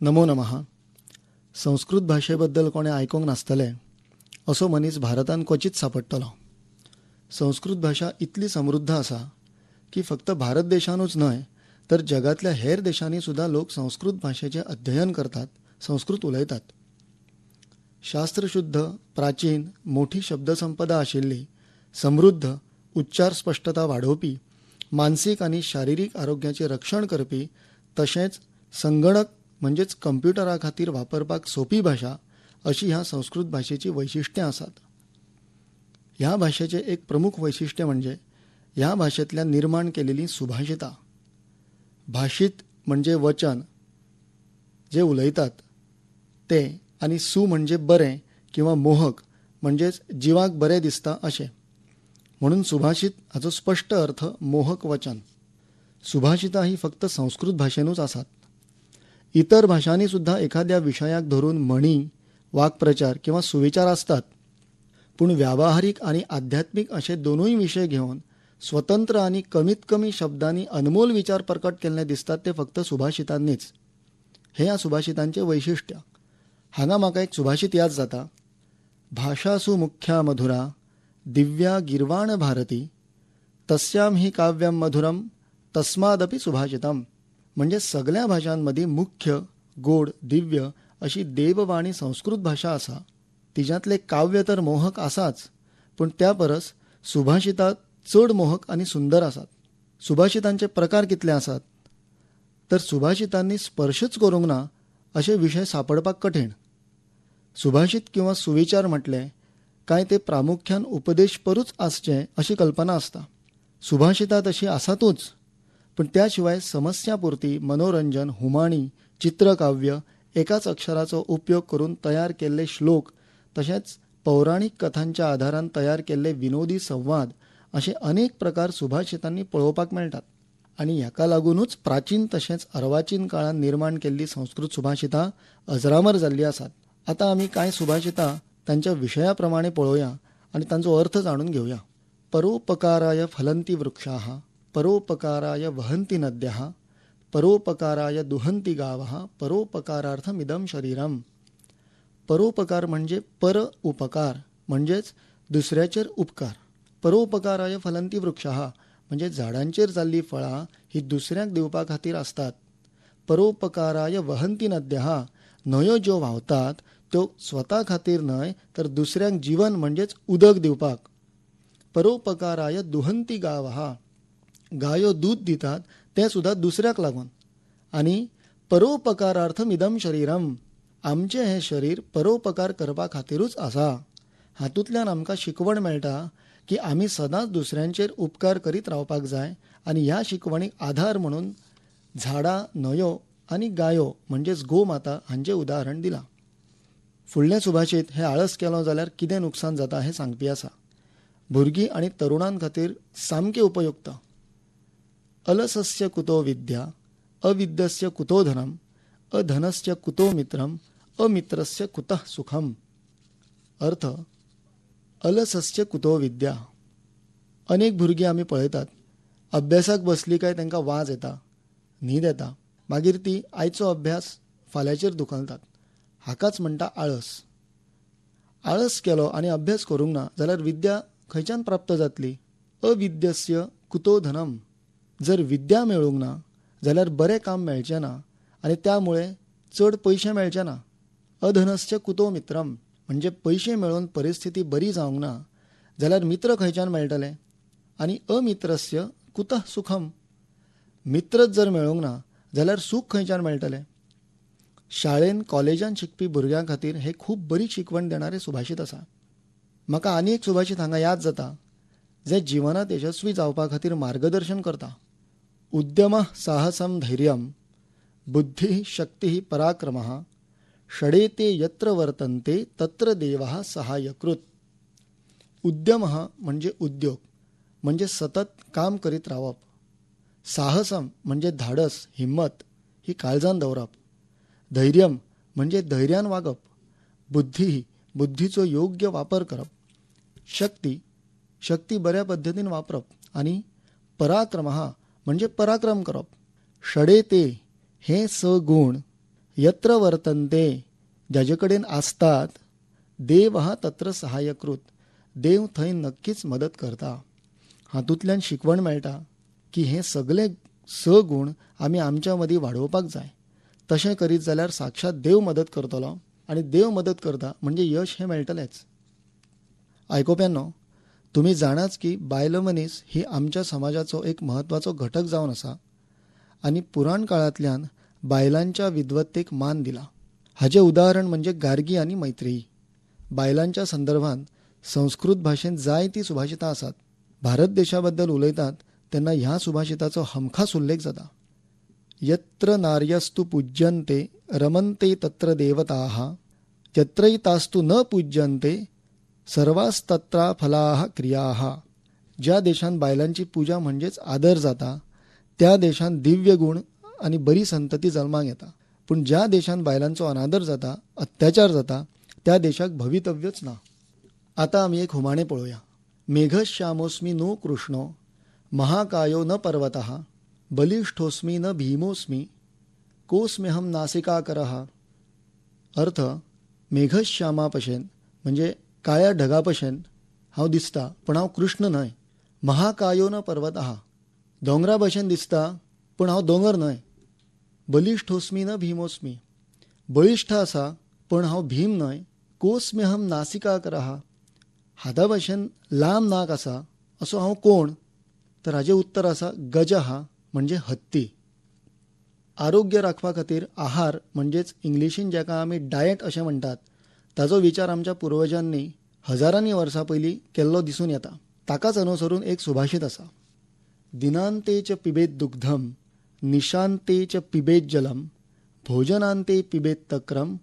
नमो नमः. संस्कृत भाषेबद्दल कोणे आयकोंक नासतलें असो मनीस भारतान क्वचित सापडटलो. संस्कृत भाषा इतली समृद्ध आसा की फक्त भारत देशानूच न्हय तर जगातल्या हेर देशांनी सुद्धा लोक संस्कृत भाषेचें अध्ययन करतात, संस्कृत उलयतात. शास्त्रशुद्ध, प्राचीन, मोठी शब्दसंपदा आशिल्ली, समृद्ध, उच्चार स्पष्टता वाडोवपी, मानसीक आनी शारिरीक आरोग्याचें रक्षण करपी, तशेंच संगणक म्हणजेच कंप्युटरा खातीर वापरपाक सोपी भाषा अशी ह्या संस्कृत भाषेची वैशिष्ट्यां आसात. ह्या भाषेचे एक प्रमुख वैशिष्ट्य म्हणजे ह्या भाषेंतल्यान निर्माण केलेली सुभाषितां. भाशीत म्हणजे वचन जे उलयतात ते, आनी सु म्हणजे बरें किंवा मोहक म्हणजेच जिवाक बरें दिसता अशें. म्हणून सुभाषित हाचो स्पष्ट अर्थ मोहक वचन. सुभाषितां ही फक्त संस्कृत भाशेनूच आसात. इतर भाषांनी सुद्धा एखाद्या विशयाक धरून म्हणी, वाक्प्रचार किंवा सुविचार असतात. पूण व्यावहारिक आणि आध्यात्मिक असे दोनूय विशय घेऊन स्वतंत्र आणि कमीत कमी शब्दांनी अनमोल विचार प्रकट केल्ले दिसतात ते फक्त सुभाषितांनीच. हे ह्या सुभाषितांचे वैशिष्ट्य. हांगा म्हाका एक सुभाषित याद जाता. भाषासु मुख्या मधुरा दिव्या गिर्वाण भारती तस्याम ही काव्यम मधुरम तस्मादपि सुभाषितम. म्हणजे सगळ्या भाषांमध्ये मुख्य, गोड, दिव्य अशी देववाणी संस्कृत भाषा आसा. तिच्यातले काव्य तर मोहक आसाच, पण त्या परस सुभाषितां चड मोहक आणि सुंदर आसात. सुभाषितांचे प्रकार कितले आसात तर सुभाषितांनी स्पर्शच करूंक ना असे विषय सापडपाक कठीण. सुभाषित किंवा सुविचार म्हटले काय ते प्रामुख्यान उपदेशपरूच आसचे अशी कल्पना असता. सुभाषितां तशी आसातूच, पण त्याशिवाय समस्यापुरती, मनोरंजन, हुमाणी, चित्रकाव्य, एकाच अक्षराचो उपयोग करून तयार केल्ले श्लोक, तशेंच पौराणिक कथांच्या आधारान तयार केल्ले विनोदी संवाद असे अनेक प्रकार सुभाषितांनी पळोवपाक मेळटात. आणि ह्याका लागूनच प्राचीन तशेंच अर्वाचीन काळान निर्माण केल्ली संस्कृत सुभाषितां अजरामर जाल्ली आसात. आता आमी कांय सुभाषितां तांच्या विशया प्रमाणे पळोवया आणि तांचो अर्थ जाणून घेवया. परोपकाराय फलंती वृक्षाः परोपकाराय वहन्ति नद्यः परोपकाराय दुहन्ति गावः परोपकारार्थमिदं शरीरम. परोपकार म्हणजे पर उपकार म्हणजेच दुसऱ्याचेर उपकार. परोपकाराय फलंती वृक्षाः म्हणजे झाडांचेर जाल्ली फळां ही दुसऱ्याक दिवपा खातीर असतात. परोपकाराय वहन्ति नद्यः न्हंयो ज्यो व्हांवतात त्यो स्वता खातीर न्हय तर दुसऱ्यांक जीवन म्हणजेच उदक दिवपाक. परोपकाराय दुहन्ति गावः गायो दूध दितात ते सुद्धा दुसऱ्याक लागून. आणि परोपकारार्थमिदं शरीरम आमचे हे शरीर परोपकार करपा खातीरूच आसा. हातूंतल्यान आमकां शिकवण मेळटा की आमी सदांच दुसऱ्यांचेर उपकार करीत रावपाक जाय. आणि ह्या शिकवणीक आधार म्हणून झाडां, न्हंयो आनी गायो म्हणजेच गोमाता हांचे उदाहरण दिलां. फुडलें सुभाषीत हे आळस केलो जाल्यार कितें नुकसान जाता हें सांगपी आसा. भुरगीं आनी तरुणां खातीर सामकें उपयुक्त. अलसस्य कुतो विद्या अविद्यस्य कुतो धनम अधनस्य कुतो मित्रम अमित्रस्य कुतः सुखम. अर्थ, अलसस्य कुतो विद्या. अनेक भुरगीं आमी पळयतात, अभ्यासाक बसली काय तांकां वाज येता, न्हीद येता, मागीर ती आयचो अभ्यास फाल्यांचेर धुकलतात. हाकाच म्हणटा आळस. आळस केलो आनी अभ्यास करूंक ना जाल्यार विद्या खंयच्यान प्राप्त जातली. अविद्यस्य कुतो धनम. जर विद्या मेळूंक ना जाल्यार बरें काम मेळचें ना आनी त्यामुळे चड पयशे मेळचे ना. अधनस्य कुतो मित्रम म्हणजे पयशे मेळोवन परिस्थिती बरी जावंक ना जाल्यार मित्र खंयच्यान मेळटले. आनी अमित्रस्य कुतः सुखम. मित्रच जर मेळूंक ना जाल्यार सूख खंयच्यान मेळटलें. शाळेन कॉलेजान शिकपी भुरग्यां खातीर हे खूब बरी शिकवण देणारे सुभाषीत आसा. म्हाका आनी एक सुभाषीत हांगा याद जाता जे जिवनात यशस्वी जावपा खातीर मार्गदर्शन करता. उद्यमः साहसम धैर्यम बुद्धी शक्ती पराक्रमः षडेते यत्र वर्तन्ते तत्र देवः सहायकृत. उद्यमः म्हणजे उद्योग म्हणजे सतत काम करीत रावप. साहसम म्हणजे धाडस, हिम्मत ही काळजान दवरप. धैर्यम म्हणजे धैर्यान वागप. बुद्धी बुद्धीचो योग्य वापर करप. शक्ती बऱ्या पद्धतीन वापरप. आणि पराक्रमः म्हणजे पराक्रम करप. षडेते हे 6 गुण यत्र वर्तन्ते, जाचे कडेन आसतात, देव हा तत्र सहाय्यकृत, देव थंय नक्कीच मदत करता. हातूंतल्यान शिकवण मेळटा की हे सगळे गुण आमी आमच्या मदीं वाडोवपाक जाय. तशें करीत जाल्यार साक्षात देव मदत करतलो, आनी देव मदत करता म्हणजे यश हे मेळटलेंच. आयकोप्यांनो, तुम्ही जाणाच की बायल मनीस ही आमच्या समाजाचो एक महत्वाचो घटक जावन आसा आनी पुराण काळांतल्यान बायलांच्या विद्वत्तेक मान दिला. हाचे उदाहरण म्हणजे गार्गी आनी मैत्रेयी. बायलांच्या संदर्भात संस्कृत भाशेंत जायतीं सुभाषितां आसात. भारत देशा बद्दल उलयतात तेन्ना ह्या सुभाषिताचो हमखास उल्लेख जाता. यत्र नार्यस्तु पूज्यन्ते रमन्ते तत्र देवताः, यत्रैतास्तु न पूज्यन्ते सर्वास्तत्रा फलाः क्रियाः. ज्या देशांत बायलांची पूजा म्हणजेच आदर जाता त्या देशांत दिव्य गुण आणि बरी संतती जल्माक येता. पूण ज्या देशांत बायलांचो अनादर जाता, अत्याचार जाता, त्या देशाक भवितव्यच ना. आता आमी एक हुमाणें पळोवया. मेघश्यामोस्मी नो कृष्णो महाकायो न पर्वतः, बलिष्ठोस्मी न भीमोस्मी, कोस्म्यहम नासिकाकरः. अर्थ, मेघश्यामा भशेन म्हणजे काळ्या ढगा भशेन हांव दिसता पण हांव कृष्ण न्हय. महाकायो न पर्वतः, दोंगरा भशेन दिसता पण हांव दोंगर न्हय. बलिष्ठोस्मी न भीमोस्मी, बळिश्ठ आसा पण हांव भीम न्हय. कोस्म्यहम नासिकाकरः, हाता भशेन लांब नाक आसा असो हांव कोण? तर हाजें उत्तर आसा गजः म्हणजे हत्ती. आरोग्य राखपा खातीर आहार म्हणजेच इंग्लिशीन जाका आमी डायट अशें म्हणटात, ताचो विचार आमच्या पुर्वजांनी हजारांनी वर्सां पयलीं केल्लो दिसून येता. ताकाच अनुसरून एक सुभाषित आसा. दिनांते च पिबेत दुग्धम, निशांते च पिबेत जलम, भोजनांते पिबेत तक्रम,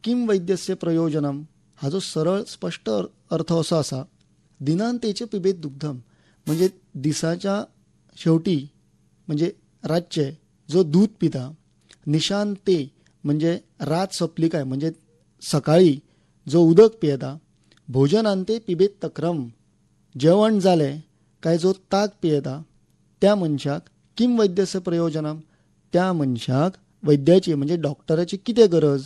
किम वैद्यस्य प्रयोजनम. हाचो सरळ स्पष्ट अर्थ असो आसा, दिनांतेचे पिबेत दुग्धम म्हणजे दिसाच्या शेवटी म्हणजे रातचे जो दूध पिता, निशांते म्हणजे रात सोंपली काय म्हणजे सकाळी जो उदक पियेता, भोजनांते पिबेत तक्रम जेवण जालें काय जो ताक पियेता, त्या मनशाक किम वैद्यस्य प्रयोजनम, त्या मनशाक वैद्याची म्हणजे डॉक्टराची कितें गरज.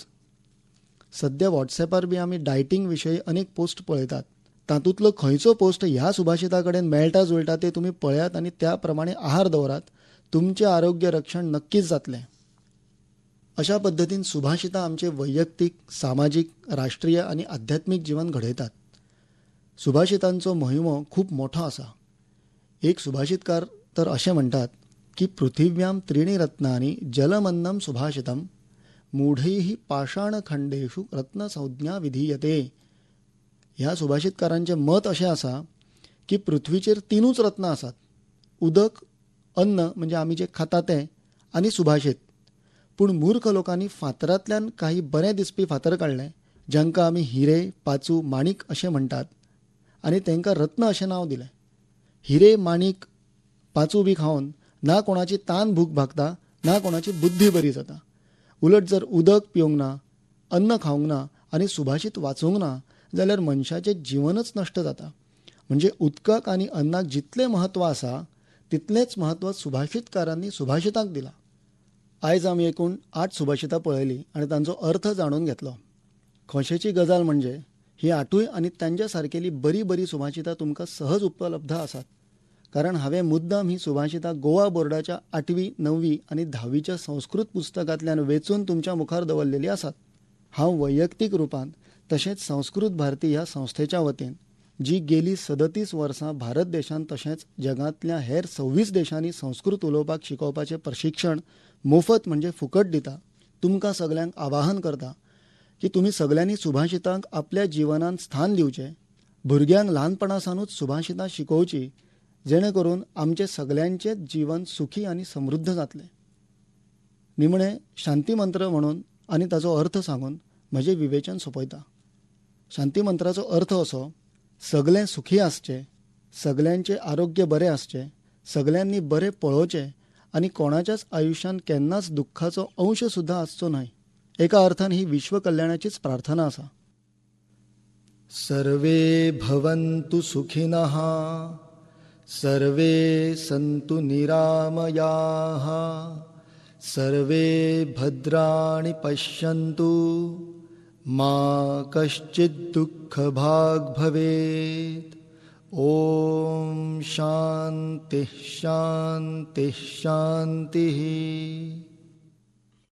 सध्या व्हॉट्सॅपार बी आमी डायटींग विशयी अनेक पोस्ट पळयतात. तातूंतलो खंयचो पोस्ट ह्या सुभाषिता कडेन मेळटा जुळटा ते तुमी पळयात आनी त्या प्रमाणे आहार दवरात. तुमचें आरोग्य रक्षण नक्कीच जातलें. अशा पद्दतीन सुभाषितां आमचे वैयक्तीक, सामाजीक, राष्ट्रीय आनी आध्यात्मीक जीवन घडयतात. सुभाषितांचो महिमो खूब मोठो आसा. एक सुभाषितकार तर अशें म्हणटात की पृथिव्यां त्रीणि रत्नानि जलमन्नं सुभाषितम, मूढैः पाषाणखंडेषु रत्नसंज्ञा विधीयते. ह्या सुभाषितकारांचें मत अशें आसा की पृथ्वीचेर तीनूच रत्न आसात, उदक, अन्न म्हणजे आमी जें खाता तें आनी सुभाषित. पूण मूर्ख लोकांनी फातरांतल्यान काही बरें दिसपी फातर काडले जांकां आमी हिरे, पाचू, माणिक अशें म्हणटात आनी तांकां रत्न अशें नांव दिलें. हिरे, माणिक, पाचू बी खावन ना कोणाची तान भूक भागता ना कोणाची बुद्धी बरी जाता. उलट जर उदक पिवंक ना, अन्न खावंक ना आनी सुभाषित वाचूंक ना जाल्यार मनशाचें जिवनच नश्ट जाता. म्हणजे उदकाक आनी अन्नाक जितलें म्हत्व आसा तितलेंच म्हत्व सुभाषितकारांनी सुभाषितांक दिलां. आयज आमी एकूण 8 सुभाषितां पळयलीं आनी तांचो अर्थ जाणून घेतलो. खोशेची गजाल म्हणजे ही 8य आनी तांच्या सारकेली बरी बरी सुभाषितां तुमकां सहज उपलब्ध आसात. कारण हांवें मुद्दाम ही सुभाषितां गोवा बोर्डाच्या 8वी, 9वी आनी 10वीच्या संस्कृत पुस्तकांतल्यान वेचून तुमच्या मुखार दवरलेली आसात. हांव वैयक्तीक रुपान तशेंच संस्कृत भारती ह्या संस्थेच्या वतीन जी गेली 37 वर्सां भारत देशांत तशेंच जगांतल्या हेर 26 देशांनी संस्कृत उलोवपाक शिकोवपाचें प्रशिक्षण मोफत म्हणजे फुकट दिता, तुमकां सगल्यांक आवाहन करता की तुमी सगल्यांनी सुभाषितांक आपल्या जिवनांत स्थान दिवचें. भुरग्यांक ल्हानपणासानूच सुभाषितां शिकोवची जेणे करून आमचे सगल्यांचेच जीवन सुखी आनी समृद्ध जातलें. निमणें शांती मंत्र म्हणून आनी ताचो अर्थ सांगून म्हजें विवेचन सोंपयता. शांती मंत्राचो अर्थ असो, सगळें सुखी आसचें, सगल्यांचें आरोग्य बरें आसचें, सगल्यांनी बरें पळोवचें आनी कोणाच्याच आयुश्यांत केन्नाच दुख्खाचो अंश सुद्दां आसचो न्हय. एका अर्थान ही विश्व कल्याणाचीच प्रार्थना आसा. सर्वे भवन्तु सुखिनः, सर्वे सन्तु निरामयाः, सर्वे भद्राणि पश्यन्तु मा कश्चित् दुःखभाग् भवेत्. ओम शांति शांति शांति.